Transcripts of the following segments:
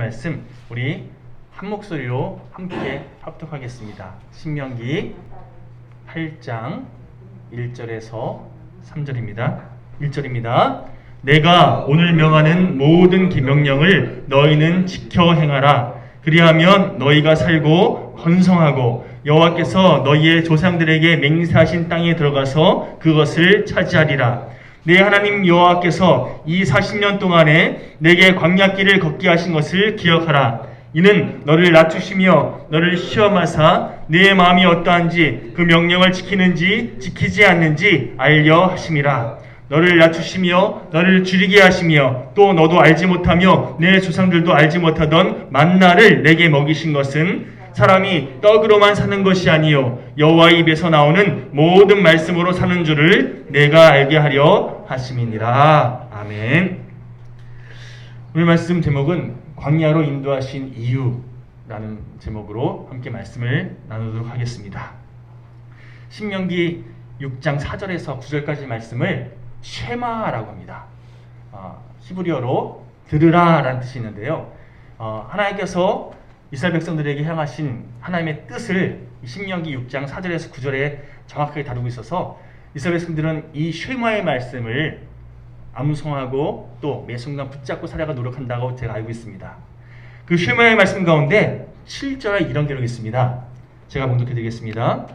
말씀 우리 한 목소리로 함께 합독하겠습니다. 신명기 8장 1절에서 3절입니다. 1절입니다. 내가 오늘 명하는 모든 계명령을 너희는 지켜 행하라. 그리하면 너희가 살고 번성하고 여호와께서 너희의 조상들에게 맹세하신 땅에 들어가서 그것을 차지하리라. 내 하나님 여호와께서 이 40년 동안에 내게 광야길을 걷게 하신 것을 기억하라. 이는 너를 낮추시며 너를 시험하사 네 마음이 어떠한지 그 명령을 지키는지 지키지 않는지 알려 하심이라. 너를 낮추시며 너를 줄이게 하시며 또 너도 알지 못하며 내 조상들도 알지 못하던 만나를 내게 먹이신 것은 사람이 떡으로만 사는 것이 아니요 여호와의 입에서 나오는 모든 말씀으로 사는 줄을 내가 알게 하려 하심이니라. 아멘. 오늘 말씀 제목은 광야로 인도하신 이유라는 제목으로 함께 말씀을 나누도록 하겠습니다. 신명기 6장 4절에서 9절까지 말씀을 쉐마라고 합니다. 히브리어로 들으라 라는 뜻이 있는데요. 하나님께서 이스라엘 백성들에게 향하신 하나님의 뜻을 신명기 6장 4절에서 9절에 정확하게 다루고 있어서 이스라엘 백성들은 이 쉐마의 말씀을 암송하고 또 매 순간 붙잡고 살아가 노력한다고 제가 알고 있습니다. 그 쉐마의 말씀 가운데 7절에 이런 기록이 있습니다. 제가 봉독해 드리겠습니다.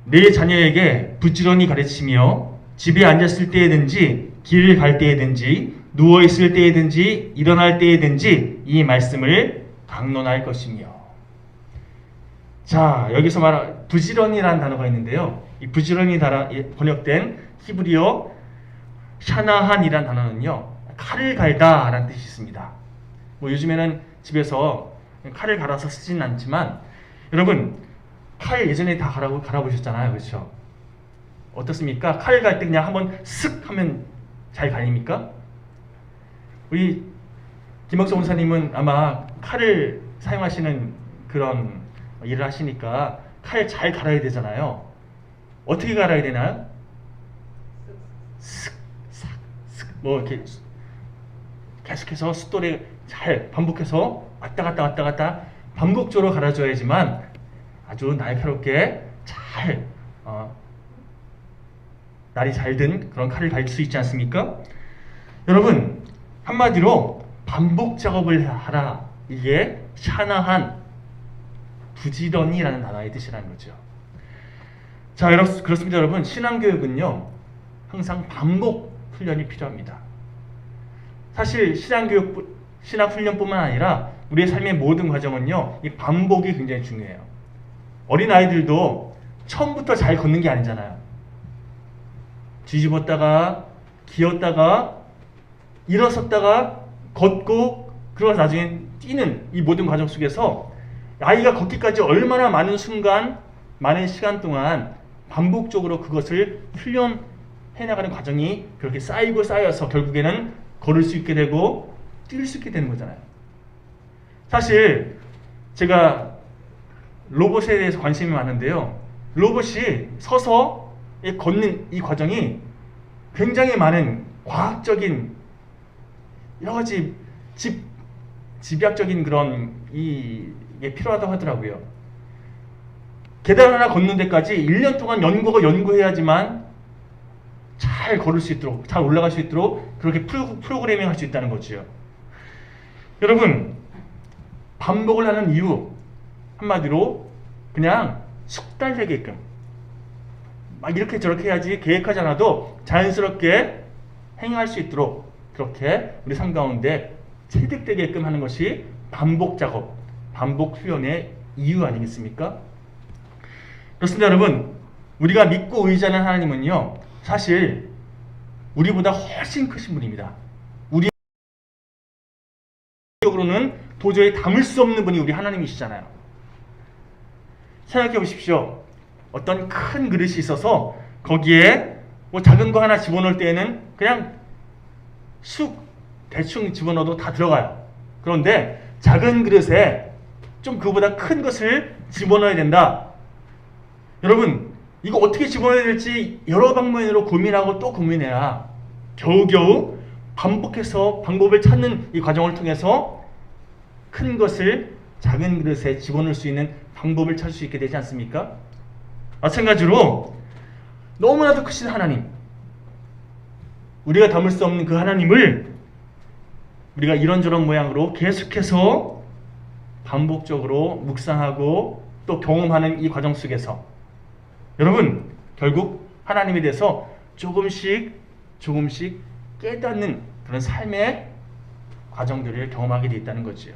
내 자녀에게 부지런히 가르치며 집에 앉았을 때에든지 길을 갈 때에든지 누워있을 때에든지 일어날 때에든지 이 말씀을 강론할 것이며. 자, 여기서 말한 부지런히라는 단어가 있는데요. 이 부지런히 번역된 히브리어 샤나한이라는 단어는요, 칼을 갈다 라는 뜻이 있습니다. 요즘에는 집에서 칼을 갈아서 쓰진 않지만 여러분 칼 예전에 다 갈아보셨잖아요. 그렇죠? 어떻습니까? 칼 갈 때 그냥 한번 쓱 하면 잘 갈립니까? 우리 김학성 원사님은 아마 칼을 사용하시는 그런 일을 하시니까 칼 잘 갈아야 되잖아요. 어떻게 갈아야 되나요? 쓱, 싹, 쓱, 이렇게 계속해서 숫돌에 잘 반복해서 왔다 갔다 반복적으로 갈아줘야지만 아주 날카롭게 잘 날이 잘 든 그런 칼을 갈 수 있지 않습니까? 여러분 한마디로 반복 작업을 하라. 이게 샤나한 부지런히라는 단어의 뜻이라는 거죠. 자, 그렇습니다. 여러분 신앙교육은요 항상 반복 훈련이 필요합니다. 사실 신학훈련뿐만 아니라 우리의 삶의 모든 과정은요 이 반복이 굉장히 중요해요. 어린아이들도 처음부터 잘 걷는 게 아니잖아요. 뒤집었다가 기었다가 일어섰다가 걷고 그러고 나중에 뛰는 이 모든 과정 속에서 아이가 걷기까지 얼마나 많은 순간 많은 시간 동안 반복적으로 그것을 훈련해 나가는 과정이 그렇게 쌓여서 결국에는 걸을 수 있게 되고 뛸 수 있게 되는 거잖아요. 사실 제가 로봇에 대해서 관심이 많은데요. 로봇이 서서 걷는 이 과정이 굉장히 많은 과학적인 여러 가지 집약적인 그런 이게 필요하다고 하더라고요. 계단 하나 걷는 데까지 1년 동안 연구해야지만 잘 걸을 수 있도록, 잘 올라갈 수 있도록 그렇게 프로그래밍 할 수 있다는 거죠. 여러분, 반복을 하는 이유 한마디로 그냥 숙달되게끔 막 이렇게 저렇게 해야지 계획하지 않아도 자연스럽게 행할 수 있도록 그렇게 우리 삶 가운데 체득되게끔 하는 것이 반복 작업, 반복 훈련의 이유 아니겠습니까? 그렇습니다. 여러분, 우리가 믿고 의지하는 하나님은요 사실 우리보다 훨씬 크신 분입니다. 우리적으로는 도저히 담을 수 없는 분이 우리 하나님이시잖아요. 생각해 보십시오. 어떤 큰 그릇이 있어서 거기에 작은 거 하나 집어넣을 때에는 그냥 대충 집어넣어도 다 들어가요. 그런데 작은 그릇에 좀 그보다 큰 것을 집어넣어야 된다. 여러분, 이거 어떻게 집어넣어야 될지 여러 방면으로 고민하고 또 고민해야 겨우겨우 반복해서 방법을 찾는 이 과정을 통해서 큰 것을 작은 그릇에 집어넣을 수 있는 방법을 찾을 수 있게 되지 않습니까? 마찬가지로 너무나도 크신 하나님, 우리가 담을 수 없는 그 하나님을 우리가 이런저런 모양으로 계속해서 반복적으로 묵상하고 또 경험하는 이 과정 속에서 여러분 결국 하나님에 대해서 조금씩 깨닫는 그런 삶의 과정들을 경험하게 되어 있다는 거지요.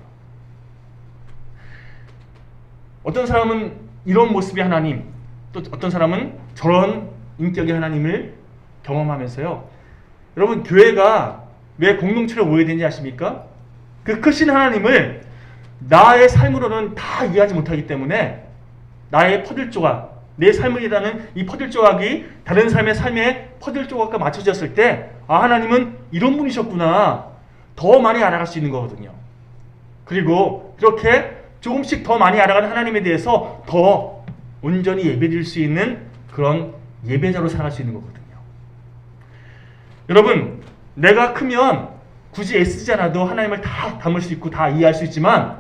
어떤 사람은 이런 모습의 하나님, 또 어떤 사람은 저런 인격의 하나님을 경험하면서요. 여러분 교회가 왜 공동체로 모여야 되는지 아십니까? 그 크신 하나님을 나의 삶으로는 다 이해하지 못하기 때문에 나의 퍼즐조각, 내 삶이라는 이 퍼즐조각이 다른 삶의 삶의 퍼즐조각과 맞춰졌을 때 하나님은 이런 분이셨구나 더 많이 알아갈 수 있는 거거든요. 그리고 그렇게 조금씩 더 많이 알아가는 하나님에 대해서 더 온전히 예배드릴 수 있는 그런 예배자로 살아갈 수 있는 거거든요. 여러분 내가 크면 굳이 애쓰지 않아도 하나님을 다 담을 수 있고 다 이해할 수 있지만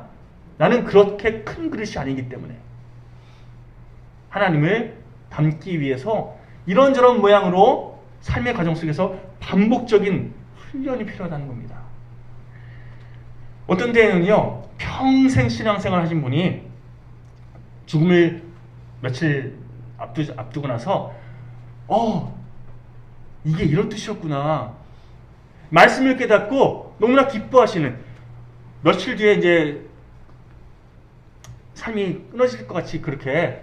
나는 그렇게 큰 그릇이 아니기 때문에 하나님을 담기 위해서 이런저런 모양으로 삶의 과정 속에서 반복적인 훈련이 필요하다는 겁니다. 어떤 데에는요 평생 신앙생활 하신 분이 죽음을 며칠 앞두고 나서 이게 이런 뜻이었구나 말씀을 깨닫고 너무나 기뻐하시는, 며칠 뒤에 이제 삶이 끊어질 것 같이 그렇게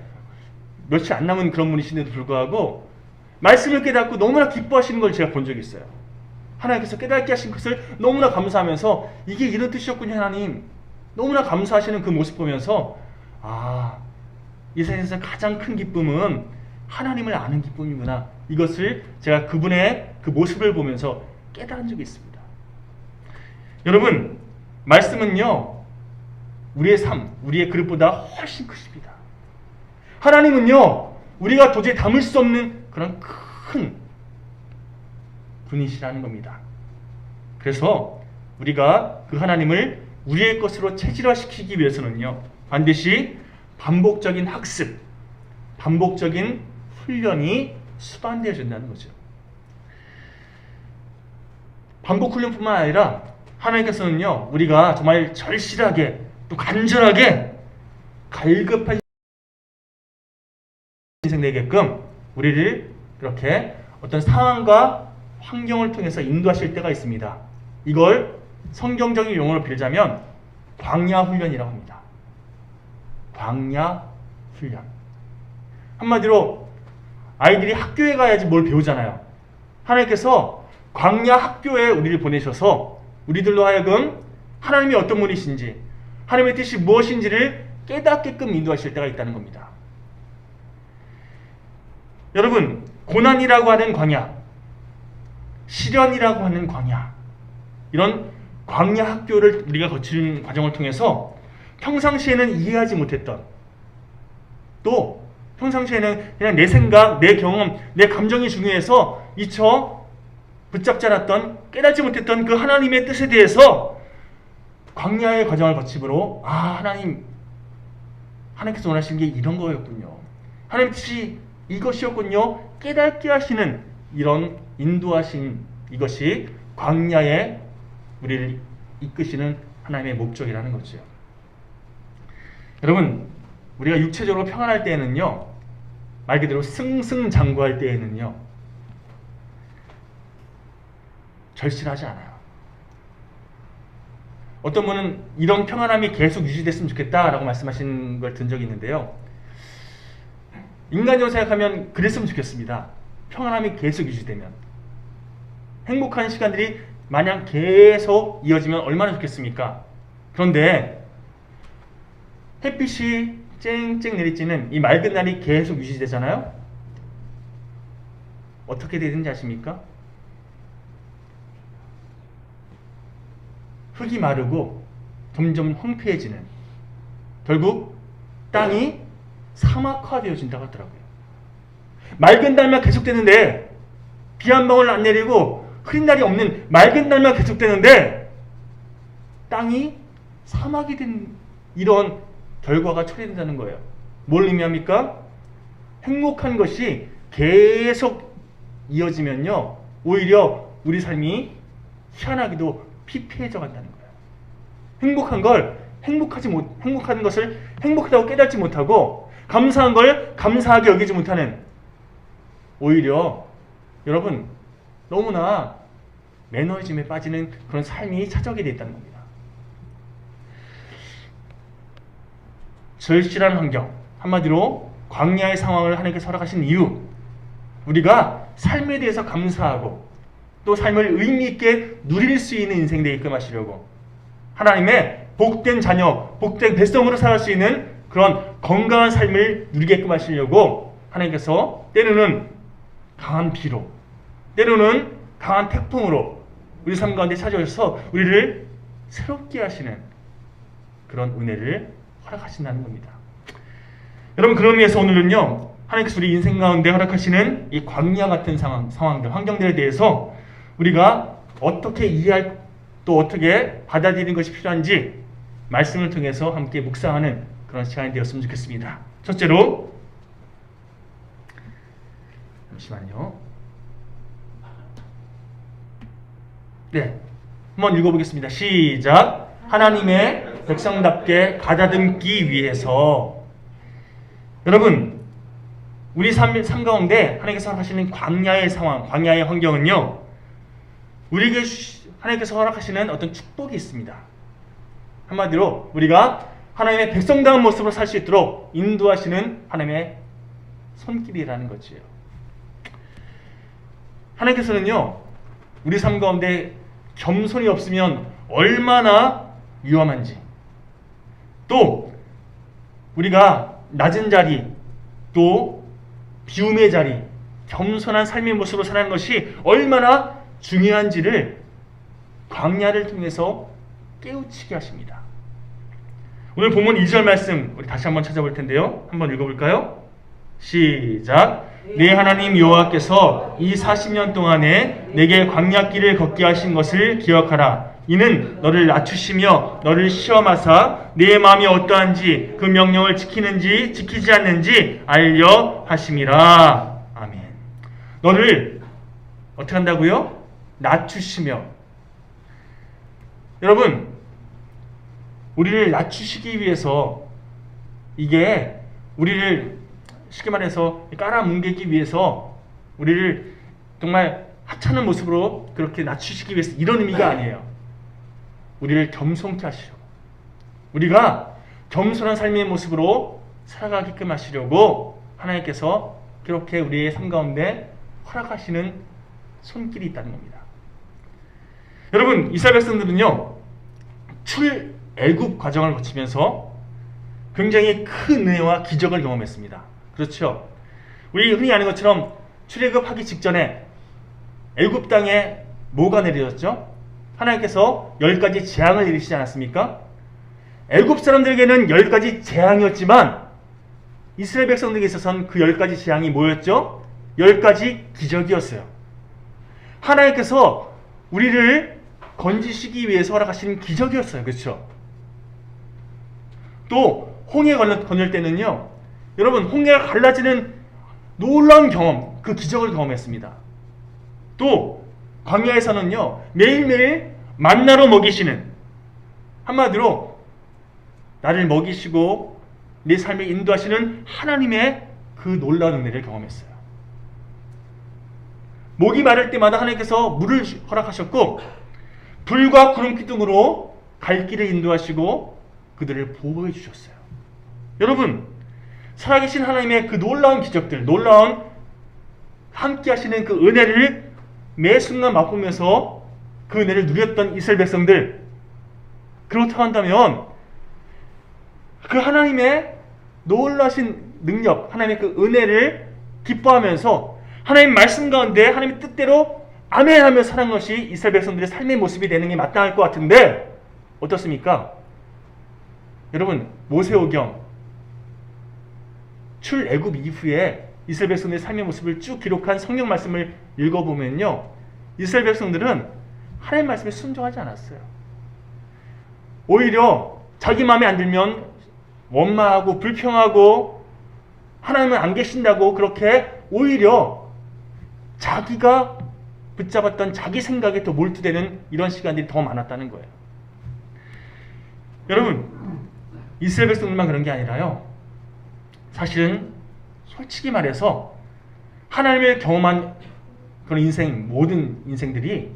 며칠 안 남은 그런 분이신데도 불구하고 말씀을 깨닫고 너무나 기뻐하시는 걸 제가 본 적이 있어요. 하나님께서 깨닫게 하신 것을 너무나 감사하면서 이게 이런 뜻이었군요 하나님, 너무나 감사하시는 그 모습 보면서 이 세상에서 가장 큰 기쁨은 하나님을 아는 기쁨이구나, 이것을 제가 그분의 그 모습을 보면서 깨달은 적이 있습니다. 여러분 말씀은요 우리의 삶, 우리의 그릇보다 훨씬 크십니다. 하나님은요 우리가 도저히 담을 수 없는 그런 큰 분이시라는 겁니다. 그래서 우리가 그 하나님을 우리의 것으로 체질화시키기 위해서는요 반드시 반복적인 학습, 반복적인 훈련이 수반되어 준다는 거죠. 반복 훈련뿐만 아니라 하나님께서는요 우리가 정말 절실하게 또 간절하게 갈급한 인생 되게끔 우리를 그렇게 어떤 상황과 환경을 통해서 인도하실 때가 있습니다. 이걸 성경적인 용어로 빌자면 광야 훈련이라고 합니다. 광야 훈련. 한마디로 아이들이 학교에 가야지 뭘 배우잖아요. 하나님께서 광야 학교에 우리를 보내셔서 우리들로 하여금 하나님이 어떤 분이신지, 하나님의 뜻이 무엇인지를 깨닫게끔 인도하실 때가 있다는 겁니다. 여러분 고난이라고 하는 광야, 시련이라고 하는 광야, 이런 광야 학교를 우리가 거치는 과정을 통해서 평상시에는 이해하지 못했던, 또 평상시에는 그냥 내 생각, 내 경험, 내 감정이 중요해서 붙잡지 않았던, 깨닫지 못했던 그 하나님의 뜻에 대해서 광야의 과정을 거침으로 하나님께서 원하시는 게 이런 거였군요, 하나님 뜻이 이것이었군요, 깨닫게 하시는 이런 인도하신, 이것이 광야에 우리를 이끄시는 하나님의 목적이라는 거죠. 여러분 우리가 육체적으로 평안할 때에는요, 말 그대로 승승장구할 때에는요 절실하지 않아요. 어떤 분은 이런 평안함이 계속 유지됐으면 좋겠다라고 말씀하신 걸 든 적이 있는데요, 인간적으로 생각하면 그랬으면 좋겠습니다. 평안함이 계속 유지되면, 행복한 시간들이 마냥 계속 이어지면 얼마나 좋겠습니까? 그런데 햇빛이 쨍쨍 내리쬐는 이 맑은 날이 계속 유지되잖아요. 어떻게 되는지 아십니까? 흙이 마르고 점점 황폐해지는, 결국 땅이 사막화되어진다고 하더라고요. 맑은 날만 계속되는데 비 한 방울 안 내리고 흐린 날이 없는 맑은 날만 계속되는데 땅이 사막이 된 이런 결과가 초래된다는 거예요. 뭘 의미합니까? 행복한 것이 계속 이어지면요, 오히려 우리 삶이 희한하게도 피폐해져 간다는 거예요. 행복한 것을 행복하다고 깨닫지 못하고, 감사한 걸 감사하게 여기지 못하는, 오히려 여러분 너무나 매너리즘에 빠지는 그런 삶이 찾아오게 돼 있다는 겁니다. 절실한 환경, 한마디로 광야의 상황을 하나님께서 허락하신 이유, 우리가 삶에 대해서 감사하고 또 삶을 의미 있게 누릴 수 있는 인생 되게끔 하시려고, 하나님의 복된 자녀, 복된 백성으로 살아갈 수 있는 그런 건강한 삶을 누리게끔 하시려고 하나님께서 때로는 강한 비로, 때로는 강한 태풍으로 우리 삶 가운데 찾아오셔서 우리를 새롭게 하시는 그런 은혜를 허락하신다는 겁니다. 여러분, 그런 의미에서 오늘은요, 하나님께서 우리 인생 가운데 허락하시는 이 광야 같은 상황들, 환경들에 대해서 우리가 어떻게 이해할, 또 어떻게 받아들이는 것이 필요한지 말씀을 통해서 함께 묵상하는 그런 시간이 되었으면 좋겠습니다. 첫째로, 잠시만요. 네, 한번 읽어보겠습니다. 시작. 하나님의 백성답게 가다듬기 위해서. 여러분, 우리 삶 가운데 하나님께서 허락하시는 광야의 상황, 광야의 환경은요, 우리에게 하나님께서 허락하시는 어떤 축복이 있습니다. 한마디로 우리가 하나님의 백성다운 모습으로 살 수 있도록 인도하시는 하나님의 손길이라는 거지요. 하나님께서는요, 우리 삶 가운데 겸손이 없으면 얼마나 위험한지, 또 우리가 낮은 자리, 또 비움의 자리, 겸손한 삶의 모습으로 살아가는 것이 얼마나 중요한지를 광야를 통해서 깨우치게 하십니다. 오늘 본문 2절 말씀 우리 다시 한번 찾아볼 텐데요, 한번 읽어볼까요? 시작. 네 하나님 여호와께서 이 40년 동안에 내게 광야길을 걷게 하신 것을 기억하라. 이는 너를 낮추시며 너를 시험하사 네 마음이 어떠한지 그 명령을 지키는지 지키지 않는지 알려 하심이라. 아멘. 너를 어떻게 한다고요? 낮추시며. 여러분, 우리를 낮추시기 위해서, 이게 우리를 쉽게 말해서 깔아뭉개기 위해서 우리를 정말 하찮은 모습으로 그렇게 낮추시기 위해서, 이런 의미가 아니에요. 우리를 겸손케 하시려고, 우리가 겸손한 삶의 모습으로 살아가게끔 하시려고 하나님께서 그렇게 우리의 삶 가운데 허락하시는 손길이 있다는 겁니다. 여러분, 이스라엘 백성들은요, 출애굽 과정을 거치면서 굉장히 큰 은혜와 기적을 경험했습니다. 그렇죠? 우리 흔히 아는 것처럼 출애굽하기 직전에 애굽 땅에 뭐가 내려졌죠? 하나님께서 10가지 재앙을 내리시지 않았습니까? 애굽 사람들에게는 10가지 재앙이었지만 이스라엘 백성들에게 있어서는 그 10가지 재앙이 뭐였죠? 10가지 기적이었어요. 하나님께서 우리를 건지시기 위해서 허락하신 기적이었어요. 그렇죠? 또 홍해 건널 때는요, 여러분, 홍해가 갈라지는 놀라운 경험, 그 기적을 경험했습니다. 또 광야에서는요, 매일매일 만나로 먹이시는, 한마디로 나를 먹이시고 내 삶을 인도하시는 하나님의 그 놀라운 은혜를 경험했어요. 목이 마를 때마다 하나님께서 물을 허락하셨고, 불과 구름 기둥으로 갈 길을 인도하시고 그들을 보호해 주셨어요. 여러분, 살아계신 하나님의 그 놀라운 기적들, 놀라운 함께 하시는 그 은혜를 매 순간 맛보면서 그 은혜를 누렸던 이스라엘 백성들, 그렇다고 한다면 그 하나님의 놀라신 능력, 하나님의 그 은혜를 기뻐하면서 하나님 말씀 가운데 하나님의 뜻대로 아멘 하며 사는 것이 이스라엘 백성들의 삶의 모습이 되는 게 마땅할 것 같은데 어떻습니까? 여러분, 모세오경 출애굽 이후에 이스라엘 백성들의 삶의 모습을 쭉 기록한 성경 말씀을 읽어보면요, 이스라엘 백성들은 하나님 말씀에 순종하지 않았어요. 오히려 자기 마음에 안 들면 원망하고 불평하고 하나님은 안 계신다고 그렇게 오히려 자기가 붙잡았던 자기 생각에 더 몰두되는 이런 시간들이 더 많았다는 거예요. 여러분, 이스라엘 백성들만 그런 게 아니라요. 사실은 솔직히 말해서 하나님을 경험한 그런 인생, 모든 인생들이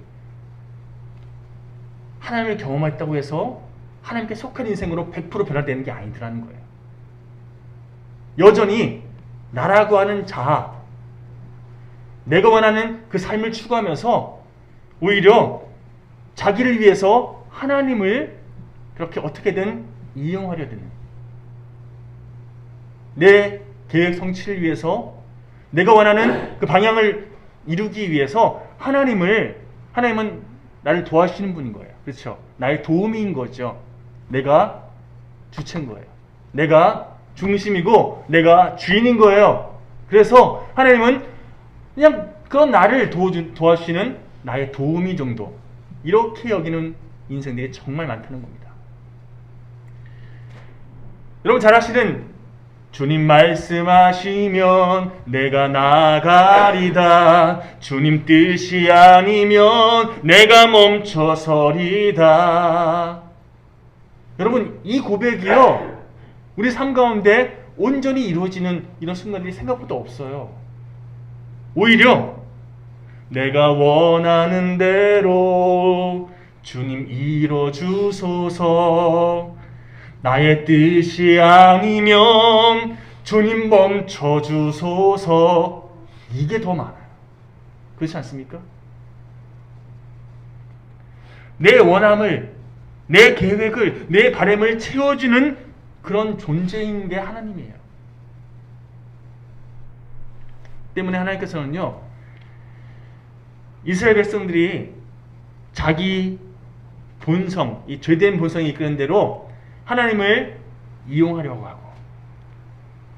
하나님을 경험했다고 해서 하나님께 속한 인생으로 100% 변화되는 게 아니더라는 거예요. 여전히 나라고 하는 자아, 내가 원하는 그 삶을 추구하면서 오히려 자기를 위해서 하나님을 그렇게 어떻게든 이용하려 드는, 내 계획 성취를 위해서 내가 원하는 그 방향을 이루기 위해서 하나님은 나를 도와주시는 분인 거예요. 그렇죠? 나의 도우미인 거죠. 내가 주체인 거예요. 내가 중심이고 내가 주인인 거예요. 그래서 하나님은 그냥 그런 나를 도와주시는 나의 도우미 정도, 이렇게 여기는 인생들이 정말 많다는 겁니다. 여러분 잘 아시는 주님 말씀하시면 내가 나가리다. 주님 뜻이 아니면 내가 멈춰서리다. 여러분 이 고백이요, 우리 삶 가운데 온전히 이루어지는 이런 순간들이 생각보다 없어요. 오히려 내가 원하는 대로 주님 이뤄주소서, 나의 뜻이 아니면 주님 멈춰주소서, 이게 더 많아요. 그렇지 않습니까? 내 원함을, 내 계획을, 내 바람을 채워주는 그런 존재인 게 하나님이에요. 때문에 하나님께서는요, 이스라엘 백성들이 자기 본성, 이 죄된 본성이 이끄는 대로 하나님을 이용하려고 하고,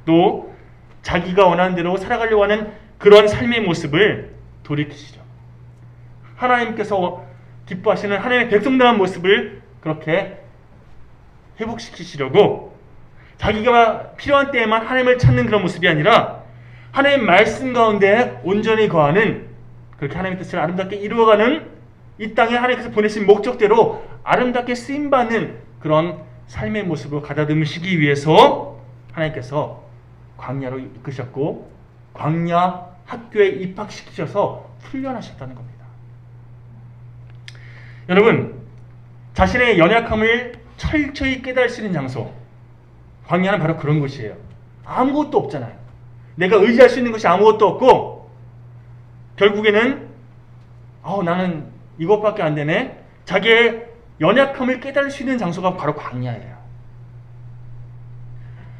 또 자기가 원하는 대로 살아가려고 하는 그런 삶의 모습을 돌이키시죠. 하나님께서 기뻐하시는 하나님의 백성다운 모습을 그렇게 회복시키시려고, 자기가 필요한 때에만 하나님을 찾는 그런 모습이 아니라 하나님의 말씀 가운데 온전히 거하는, 그렇게 하나님의 뜻을 아름답게 이루어가는, 이 땅에 하나님께서 보내신 목적대로 아름답게 쓰임받는 그런 삶의 모습으로 가다듬으시기 위해서 하나님께서 광야로 이끄셨고 광야 학교에 입학시키셔서 훈련하셨다는 겁니다. 여러분, 자신의 연약함을 철저히 깨달을 수 있는 장소, 광야는 바로 그런 곳이에요. 아무것도 없잖아요. 내가 의지할 수 있는 것이 아무것도 없고 결국에는 나는 이것밖에 안 되네, 자기의 연약함을 깨달을 수 있는 장소가 바로 광야예요.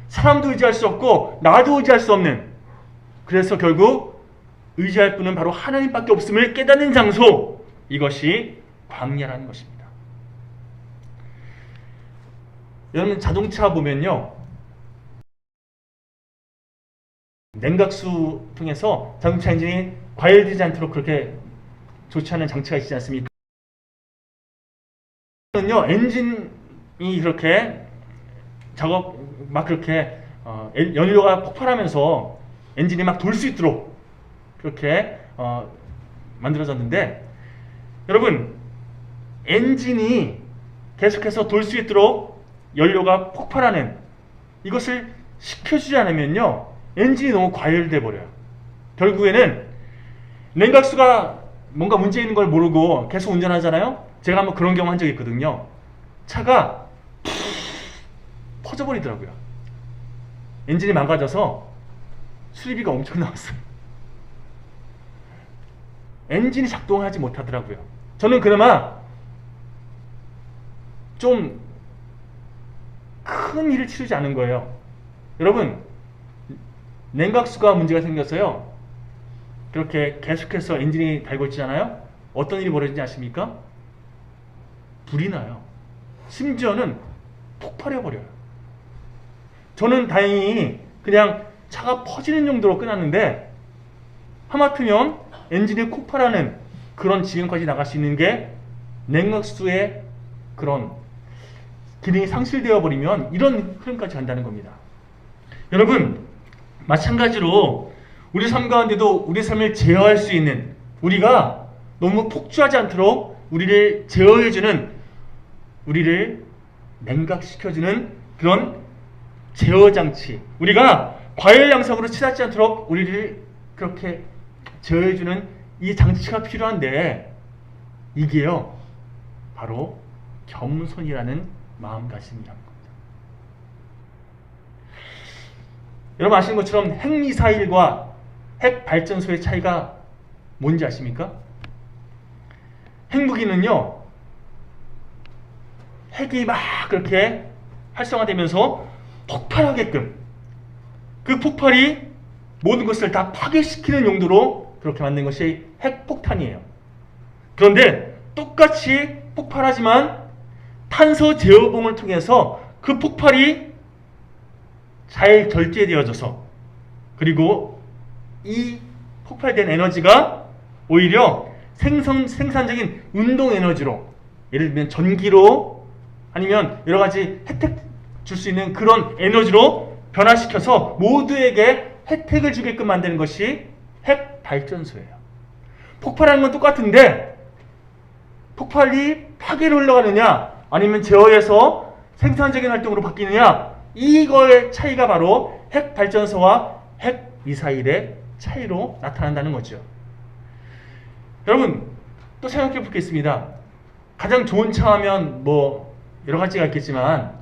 사람도 의지할 수 없고 나도 의지할 수 없는, 그래서 결국 의지할 분은 바로 하나님밖에 없음을 깨닫는 장소, 이것이 광야라는 것입니다. 여러분 자동차 보면요, 냉각수 통해서 자동차 엔진이 과열되지 않도록 그렇게 조치하는 장치가 있지 않습니까? 엔진이 그렇게 막 그렇게 연료가 폭발하면서 엔진이 막 돌 수 있도록 그렇게 만들어졌는데, 여러분 엔진이 계속해서 돌 수 있도록 연료가 폭발하는 이것을 시켜주지 않으면요, 엔진이 너무 과열돼 버려요. 결국에는 냉각수가 뭔가 문제 있는 걸 모르고 계속 운전하잖아요. 제가 한번 그런 경우 한 적이 있거든요. 차가 퍼져버리더라고요. 엔진이 망가져서 수리비가 엄청 나왔어요. 엔진이 작동하지 못하더라고요. 저는 그나마 좀 큰 일을 치르지 않은 거예요. 여러분, 냉각수가 문제가 생겨서요, 그렇게 계속해서 엔진이 달궈지잖아요. 어떤 일이 벌어지는지 아십니까? 불이 나요. 심지어는 폭발해버려요. 저는 다행히 그냥 차가 퍼지는 정도로 끝났는데, 하마터면 엔진이 폭발하는 그런 지경까지 나갈 수 있는 게 냉각수의 그런 기능이 상실되어 버리면 이런 흐름까지 간다는 겁니다. 여러분, 마찬가지로 우리 삶 가운데도 우리 삶을 제어할 수 있는, 우리가 너무 폭주하지 않도록 우리를 제어해주는, 우리를 냉각시켜주는 그런 제어장치, 우리가 과열양상으로 치닫지 않도록 우리를 그렇게 제어해주는 이 장치가 필요한데, 이게요 바로 겸손이라는 마음가짐이라는 겁니다. 여러분 아시는 것처럼 핵미사일과 핵발전소의 차이가 뭔지 아십니까? 핵무기는요, 핵이 막 그렇게 활성화되면서 폭발하게끔, 그 폭발이 모든 것을 다 파괴시키는 용도로 그렇게 만든 것이 핵폭탄이에요. 그런데 똑같이 폭발하지만 탄소 제어봉을 통해서 그 폭발이 잘 절제되어져서, 그리고 이 폭발된 에너지가 오히려 생산적인 운동 에너지로, 예를 들면 전기로, 아니면 여러 가지 혜택 줄 수 있는 그런 에너지로 변화시켜서 모두에게 혜택을 주게끔 만드는 것이 핵발전소예요. 폭발하는 건 똑같은데 폭발이 파괴로 흘러가느냐 아니면 제어해서 생산적인 활동으로 바뀌느냐, 이거의 차이가 바로 핵발전소와 핵미사일의 차이로 나타난다는 거죠. 여러분 또 생각해 보겠습니다. 가장 좋은 차 하면 뭐 여러 가지가 있겠지만,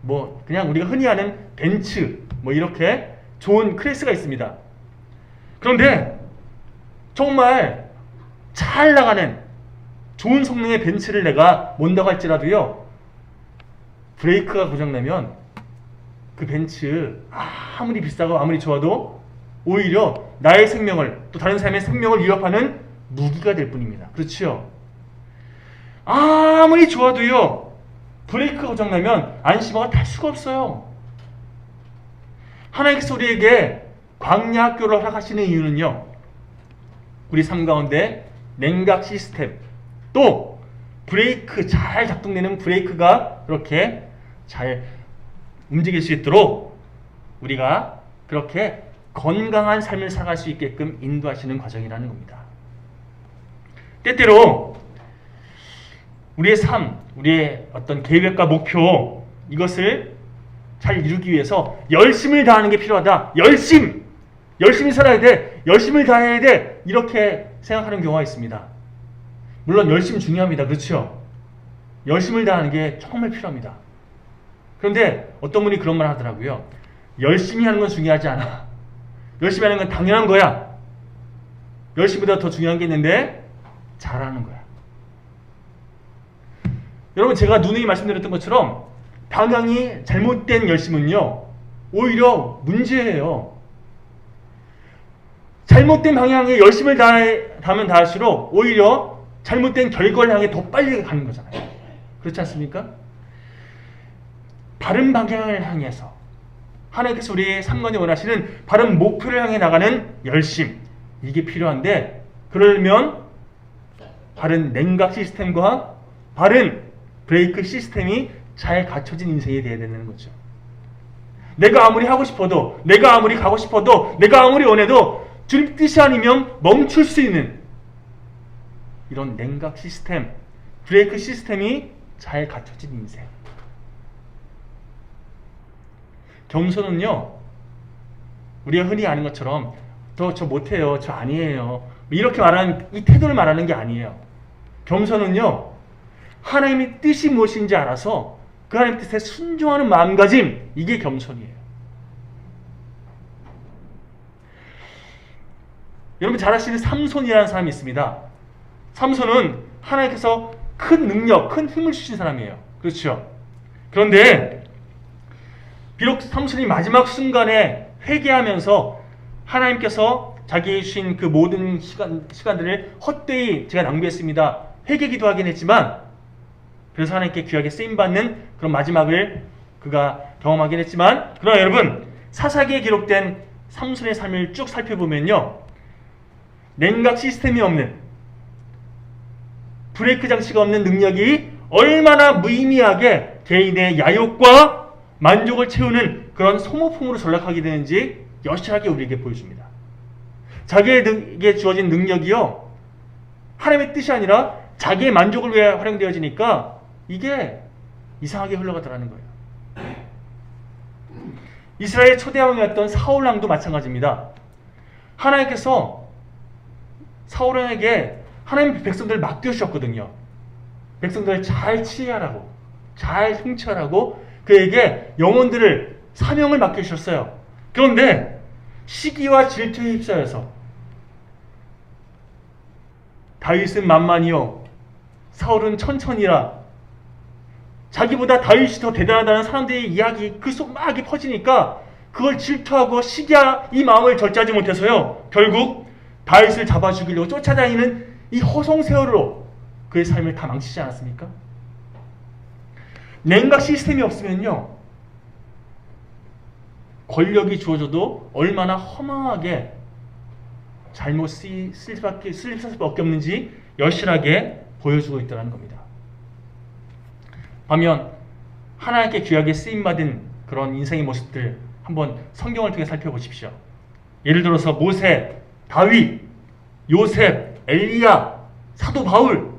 뭐 그냥 우리가 흔히 아는 벤츠, 뭐 이렇게 좋은 클래스가 있습니다. 그런데 정말 잘 나가는 좋은 성능의 벤츠를 내가 몬다고 할지라도요, 브레이크가 고장나면 그 벤츠 아무리 비싸고 아무리 좋아도 오히려 나의 생명을, 또 다른 사람의 생명을 위협하는 무기가 될 뿐입니다. 그렇죠? 아무리 좋아도요, 브레이크가 고장나면 안심하고 탈 수가 없어요. 하나님께서 우리에게 광야 학교를 허락하시는 이유는요, 우리 삶 가운데 냉각 시스템, 또 브레이크 잘 작동되는 브레이크가 그렇게 잘 움직일 수 있도록 우리가 그렇게 건강한 삶을 살아갈 수 있게끔 인도하시는 과정이라는 겁니다. 때때로 우리의 삶, 우리의 어떤 계획과 목표, 이것을 잘 이루기 위해서 열심을 다하는 게 필요하다. 열심히 살아야 돼. 열심을 다해야 돼. 이렇게 생각하는 경우가 있습니다. 물론 열심 중요합니다. 그렇죠? 열심을 다하는 게 정말 필요합니다. 그런데 어떤 분이 그런 말 하더라고요. 열심히 하는 건 중요하지 않아. 열심히 하는 건 당연한 거야. 열심보다 더 중요한 게 있는데 잘하는 거야. 여러분 제가 누누이 말씀드렸던 것처럼 방향이 잘못된 열심은요, 오히려 문제예요. 잘못된 방향에 열심을 다하면 다할수록 오히려 잘못된 결과를 향해 더 빨리 가는 거잖아요. 그렇지 않습니까? 바른 방향을 향해서 하나님께서 우리의 삶 가운데 원하시는 바른 목표를 향해 나가는 열심, 이게 필요한데, 그러려면 바른 냉각 시스템과 바른 브레이크 시스템이 잘 갖춰진 인생이 되어야 되는 거죠. 내가 아무리 하고 싶어도, 내가 아무리 가고 싶어도, 내가 아무리 원해도 주님 뜻이 아니면 멈출 수 있는 이런 냉각 시스템, 브레이크 시스템이 잘 갖춰진 인생. 겸손은요, 우리가 흔히 아는 것처럼 저 못해요, 저 아니에요, 이렇게 말하는, 이 태도를 말하는 게 아니에요. 겸손은요, 하나님의 뜻이 무엇인지 알아서 그 하나님의 뜻에 순종하는 마음가짐, 이게 겸손이에요. 여러분 잘 아시는 삼손이라는 사람이 있습니다. 삼손은 하나님께서 큰 능력, 큰 힘을 주신 사람이에요. 그렇죠? 그런데 비록 삼손이 마지막 순간에 회개하면서 하나님께서 자기에게 주신 그 모든 시간들을 헛되이 제가 낭비했습니다, 회개 기도하긴 했지만, 그래서 하나님께 귀하게 쓰임받는 그런 마지막을 그가 경험하긴 했지만, 그러나 여러분 사사기에 기록된 삼손의 삶을 쭉 살펴보면요, 냉각 시스템이 없는, 브레이크 장치가 없는 능력이 얼마나 무의미하게 개인의 야욕과 만족을 채우는 그런 소모품으로 전락하게 되는지 여실하게 우리에게 보여줍니다. 자기에게 주어진 능력이요, 하나님의 뜻이 아니라 자기의 만족을 위해 활용되어지니까 이게 이상하게 흘러가더라는 거예요. 이스라엘 초대 왕이었던 사울 왕도 마찬가지입니다. 하나님께서 사울 왕에게 하나님 백성들을 맡겨주셨거든요. 백성들을 잘 치리하라고, 잘 통치하라고 그에게 영혼들을, 사명을 맡겨주셨어요. 그런데 시기와 질투에 휩싸여서 다윗은 만만이요, 사울은 천천히라, 자기보다 다윗이 더 대단하다는 사람들의 이야기 그 속 막 퍼지니까 그걸 질투하고 시기야 이 마음을 절제하지 못해서요, 결국 다윗을 잡아 죽이려고 쫓아다니는 이 허송세월로 그의 삶을 다 망치지 않았습니까? 냉각 시스템이 없으면요, 권력이 주어져도 얼마나 허망하게 잘못 쓸 수밖에 없는지 여실하게 보여주고 있다는 겁니다. 반면 하나님께 귀하게 쓰임받은 그런 인생의 모습들 한번 성경을 통해 살펴보십시오. 예를 들어서 모세, 다윗, 요셉, 엘리야, 사도 바울,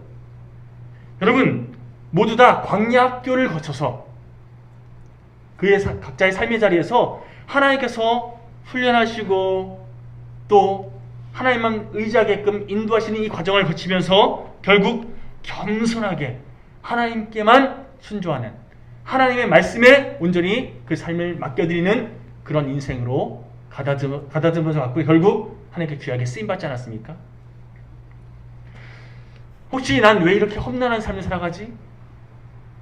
여러분 모두 다 광야 학교를 거쳐서 그의 각자의 삶의 자리에서 하나님께서 훈련하시고 또 하나님만 의지하게끔 인도하시는 이 과정을 거치면서 결국 겸손하게 하나님께만 순종하는, 하나님의 말씀에 온전히 그 삶을 맡겨드리는 그런 인생으로 가다듬어서 갖고 결국 하나님께 귀하게 쓰임받지 않았습니까? 혹시 난 왜 이렇게 험난한 삶을 살아가지?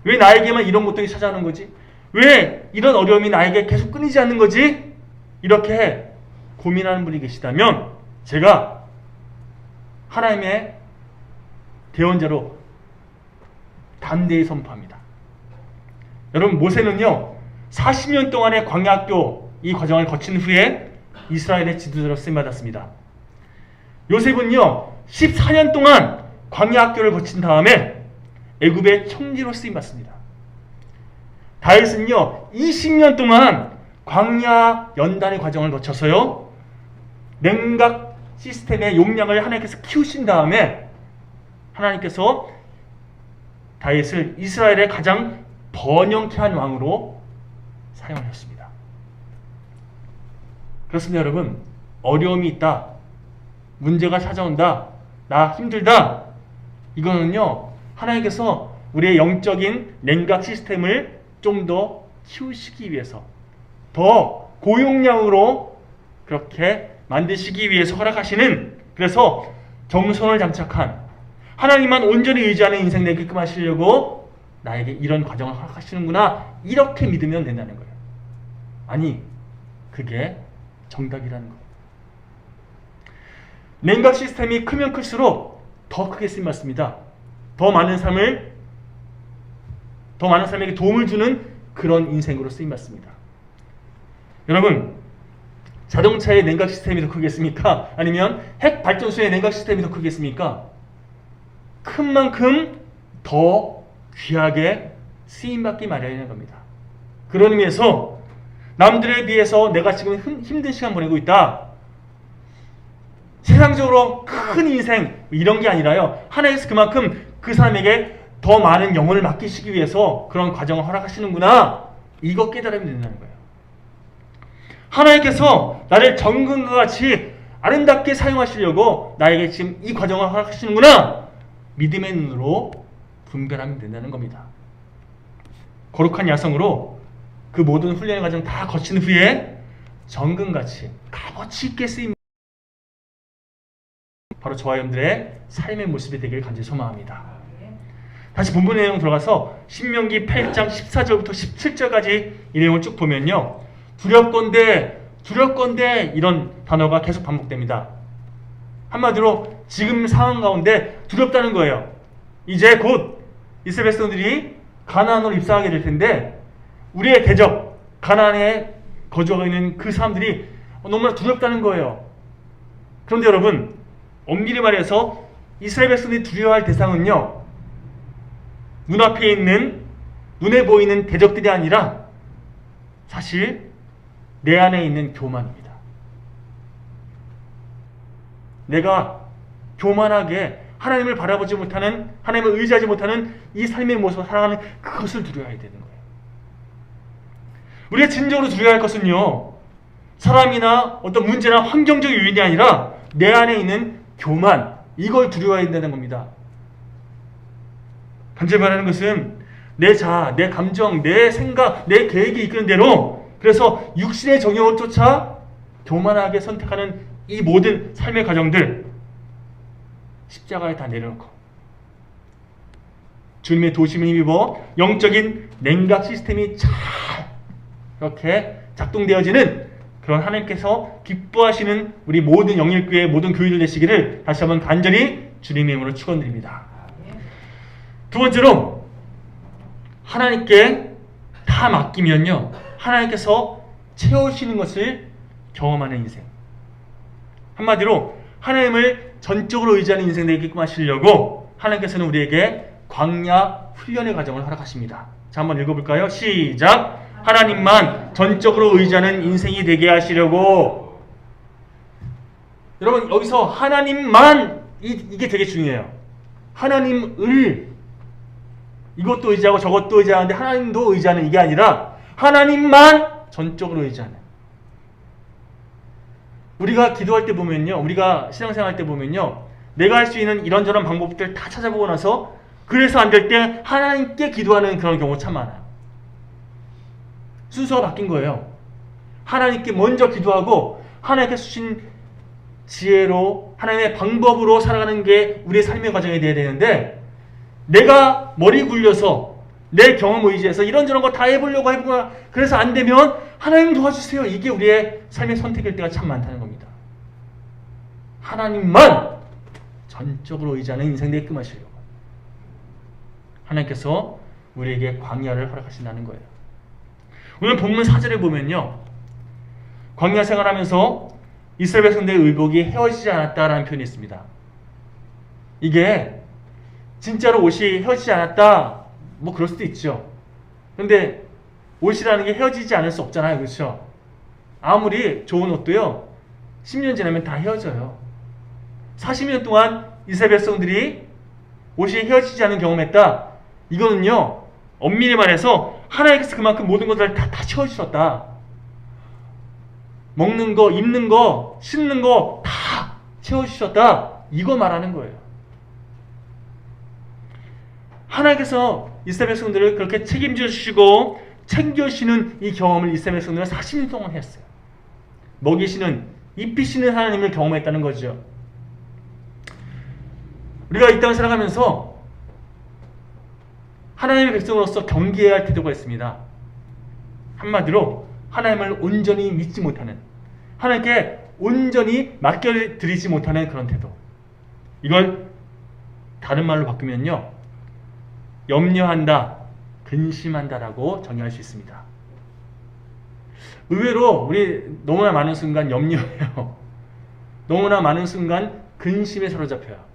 왜 나에게만 이런 고통이 찾아오는 거지? 왜 이런 어려움이 나에게 계속 끊이지 않는 거지? 이렇게 고민하는 분이 계시다면 제가 하나님의 대언자로 담대히 선포합니다. 여러분 모세는요 40년 동안의 광야학교 이 과정을 거친 후에 이스라엘의 지도자로 쓰임받았습니다. 요셉은요 14년 동안 광야학교를 거친 다음에 애굽의 총리로 쓰임받습니다. 다윗은요 20년 동안 광야 연단의 과정을 거쳐서요 냉각 시스템의 용량을 하나님께서 키우신 다음에 하나님께서 다윗을 이스라엘의 가장 번영케 한 왕으로 사용하셨습니다. 그렇습니다. 여러분, 어려움이 있다, 문제가 찾아온다, 나 힘들다, 이거는요 하나님께서 우리의 영적인 냉각 시스템을 좀 더 키우시기 위해서, 더 고용량으로 그렇게 만드시기 위해서 허락하시는, 그래서 겸손을 장착한, 하나님만 온전히 의지하는 인생 되게끔 하시려고 나에게 이런 과정을 허락하시는구나, 이렇게 믿으면 된다는 거예요. 아니, 그게 정답이라는 거예요. 냉각 시스템이 크면 클수록 더 크게 쓰임받습니다. 더 많은 사람에게 도움을 주는 그런 인생으로 쓰임받습니다. 여러분, 자동차의 냉각 시스템이 더 크겠습니까? 아니면 핵 발전소의 냉각 시스템이 더 크겠습니까? 큰 만큼 더 귀하게 쓰임받기 마련인 겁니다. 그런 의미에서 남들에 비해서 내가 지금 힘든 시간 보내고 있다, 세상적으로 큰 인생 이런 게 아니라요, 하나님께서 그만큼 그 사람에게 더 많은 영혼을 맡기시기 위해서 그런 과정을 허락하시는구나, 이거 깨달으면 된다는 거예요. 하나님께서 나를 정금과 같이 아름답게 사용하시려고 나에게 지금 이 과정을 허락하시는구나, 믿음의 눈으로 분별하면 된다는 겁니다. 거룩한 야성으로 그 모든 훈련의 과정 다 거친 후에 정금같이 값어치 있게 쓰임, 바로 저와 여러분들의 삶의 모습이 되길 간절히 소망합니다. 다시 본문 내용 들어가서 신명기 8장 14절부터 17절까지 이 내용을 쭉 보면요, 두렵건대 이런 단어가 계속 반복됩니다. 한마디로 지금 상황 가운데 두렵다는 거예요. 이제 곧 이스라엘 백성들이 가나안으로 입성하게 될 텐데 우리의 대적 가나안에 거주하고 있는 그 사람들이 너무나 두렵다는 거예요. 그런데 여러분, 엄밀히 말해서 이스라엘 백성들이 두려워할 대상은요, 눈앞에 있는, 눈에 보이는 대적들이 아니라 사실 내 안에 있는 교만입니다. 내가 교만하게 하나님을 바라보지 못하는, 하나님을 의지하지 못하는 이 삶의 모습을 살아가는 그것을 두려워해야 되는 거예요. 우리가 진정으로 두려워할 것은요, 사람이나 어떤 문제나 환경적 요인이 아니라 내 안에 있는 교만, 이걸 두려워해야 된다는 겁니다. 간절히 말하는 것은 내 자아, 내 감정, 내 생각, 내 계획이 이끄는 대로, 그래서 육신의 정욕을 쫓아 교만하게 선택하는 이 모든 삶의 과정들 십자가에 다 내려놓고 주님의 도심에 힘입어 영적인 냉각 시스템이 잘 이렇게 작동되어지는 그런 하나님께서 기뻐하시는 우리 모든 영일교회 모든 교회들 되시기를 다시 한번 간절히 주님의 이름으로 축원드립니다. 두 번째로, 하나님께 다 맡기면요, 하나님께서 채우시는 것을 경험하는 인생. 한마디로 하나님을 전적으로 의지하는 인생 되게끔 하시려고 하나님께서는 우리에게 광야 훈련의 과정을 허락하십니다. 자, 한번 읽어볼까요? 시작! 하나님만 전적으로 의지하는 인생이 되게 하시려고. 여러분, 여기서 하나님만, 이게 되게 중요해요. 하나님을, 이것도 의지하고 저것도 의지하는데 하나님도 의지하는 이게 아니라 하나님만 전적으로 의지하는. 우리가 기도할 때 보면요, 우리가 신앙생활 할 때 보면요, 내가 할 수 있는 이런저런 방법들 다 찾아보고 나서 그래서 안 될 때 하나님께 기도하는 그런 경우 참 많아요. 순서가 바뀐 거예요. 하나님께 먼저 기도하고 하나님께 주신 지혜로, 하나님의 방법으로 살아가는 게 우리의 삶의 과정이 되어야 되는데, 내가 머리 굴려서 내 경험 의지해서 이런저런 거 다 해보려고 해보고 그래서 안 되면 하나님 도와주세요, 이게 우리의 삶의 선택일 때가 참 많다는 겁니다. 하나님만 전적으로 의지하는 인생 되게끔 하시려고 하나님께서 우리에게 광야를 허락하신다는 거예요. 오늘 본문 4절에 보면요, 광야 생활하면서 이스라엘 백성들의 의복이 헤어지지 않았다라는 표현이 있습니다. 이게 진짜로 옷이 헤어지지 않았다, 뭐 그럴 수도 있죠. 그런데 옷이라는 게 헤어지지 않을 수 없잖아요, 그렇죠? 아무리 좋은 옷도요, 10년 지나면 다 헤어져요. 40년 동안 이스라엘 백성들이 옷이 헤어지지 않은 경험했다. 이거는요, 엄밀히 말해서 하나님께서 그만큼 모든 것들을 다 채워주셨다. 먹는 거, 입는 거, 씻는 거 다 채워주셨다. 이거 말하는 거예요. 하나님께서 이스라엘 백성들을 그렇게 책임져 주시고 챙겨주시는 이 경험을 이스라엘 백성들은 40년 동안 했어요. 먹이시는, 입히시는 하나님을 경험했다는 거죠. 우리가 이 땅을 살아가면서 하나님의 백성으로서 경계해야 할 태도가 있습니다. 한마디로 하나님을 온전히 믿지 못하는, 하나님께 온전히 맡겨드리지 못하는 그런 태도. 이걸 다른 말로 바꾸면요, 염려한다, 근심한다라고 정의할 수 있습니다. 의외로 우리 너무나 많은 순간 염려해요. 너무나 많은 순간 근심에 사로잡혀요.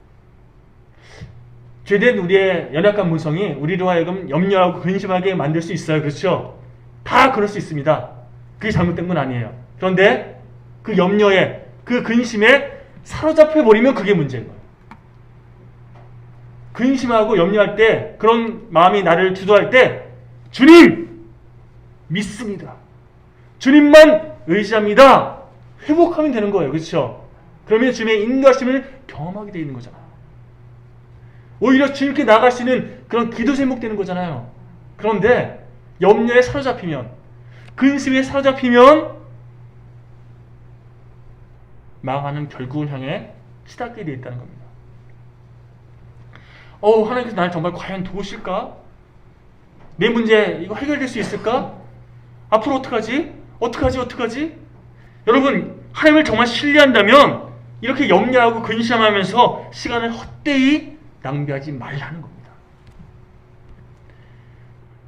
죄된 우리의 연약한 본성이 우리로 하여금 염려하고 근심하게 만들 수 있어요. 그렇죠? 다 그럴 수 있습니다. 그게 잘못된 건 아니에요. 그런데 그 염려에, 그 근심에 사로잡혀 버리면 그게 문제인 거예요. 근심하고 염려할 때, 그런 마음이 나를 주도할 때, 주님 믿습니다, 주님만 의지합니다, 회복하면 되는 거예요. 그렇죠? 그러면 주님의 인도하심을 경험하게 되어 있는 거잖아요. 오히려 주님께 나아갈 수 있는 그런 기도 제목되는 거잖아요. 그런데 염려에 사로잡히면, 근심에 사로잡히면 망하는 결국을 향해 치닫게 되어 있다는 겁니다. 하나님께서 나를 정말 과연 도우실까? 내 문제 이거 해결될 수 있을까? 앞으로 어떡하지? 어떡하지? 여러분, 하나님을 정말 신뢰한다면 이렇게 염려하고 근심하면서 시간을 헛되이 낭비하지 말라는 겁니다.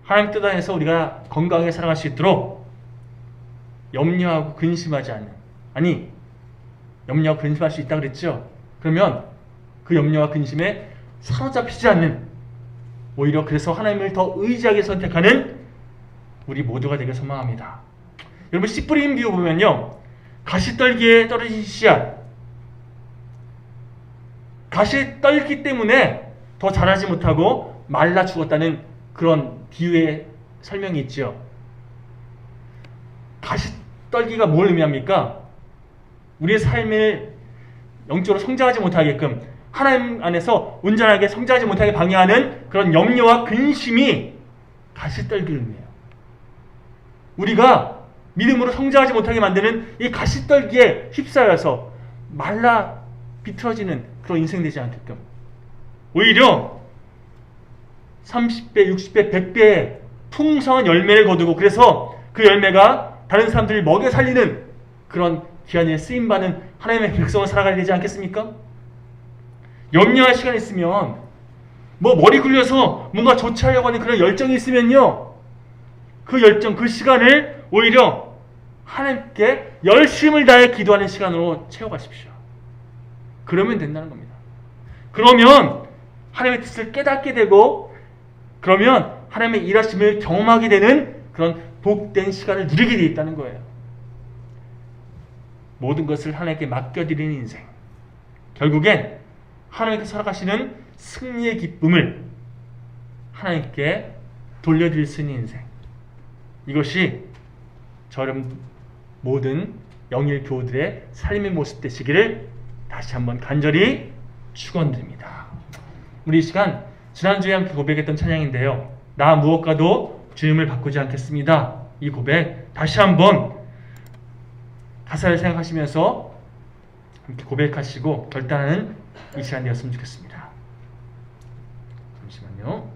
하나님 뜻 안에서 우리가 건강하게 살아갈 수 있도록 염려하고 근심하지 않는, 염려하고 근심할 수 있다고 그랬죠? 그러면 그 염려와 근심에 사로잡히지 않는, 오히려 그래서 하나님을 더 의지하게 선택하는 우리 모두가 되길 소망합니다. 여러분, 씨 뿌림 비유 보면요, 가시떨기에 떨어진 씨앗, 가시 떨기 때문에 더 자라지 못하고 말라 죽었다는 그런 비유의 설명이 있죠. 가시 떨기가 뭘 의미합니까? 우리의 삶을 영적으로 성장하지 못하게끔, 하나님 안에서 온전하게 성장하지 못하게 방해하는 그런 염려와 근심이 가시떨기를 의미해요. 우리가 믿음으로 성장하지 못하게 만드는 이 가시떨기에 휩싸여서 말라 비틀어지는 그런 인생 되지 않게끔, 오히려 30배, 60배, 100배의 풍성한 열매를 거두고, 그래서 그 열매가 다른 사람들을 먹여 살리는 그런 귀한 일에 쓰임받는 하나님의 백성을 살아가야 되지 않겠습니까? 염려할 시간이 있으면, 머리 굴려서 뭔가 조치하려고 하는 그런 열정이 있으면요, 그 열정, 그 시간을 오히려 하나님께 열심을 다해 기도하는 시간으로 채워가십시오. 그러면 된다는 겁니다. 그러면 하나님의 뜻을 깨닫게 되고, 그러면 하나님의 일하심을 경험하게 되는 그런 복된 시간을 누리게 되어 있다는 거예요. 모든 것을 하나님께 맡겨드리는 인생, 결국엔 하나님께 살아가시는 승리의 기쁨을 하나님께 돌려드릴 수 있는 인생, 이것이 저런 모든 영일 교우들의 삶의 모습 되시기를 다시 한번 간절히 축원드립니다. 우리 이 시간 지난주에 함께 고백했던 찬양인데요, 나 무엇과도 주님을 바꾸지 않겠습니다. 이 고백 다시 한번 가사를 생각하시면서 함께 고백하시고 결단하는 이 시간 되었으면 좋겠습니다. 잠시만요.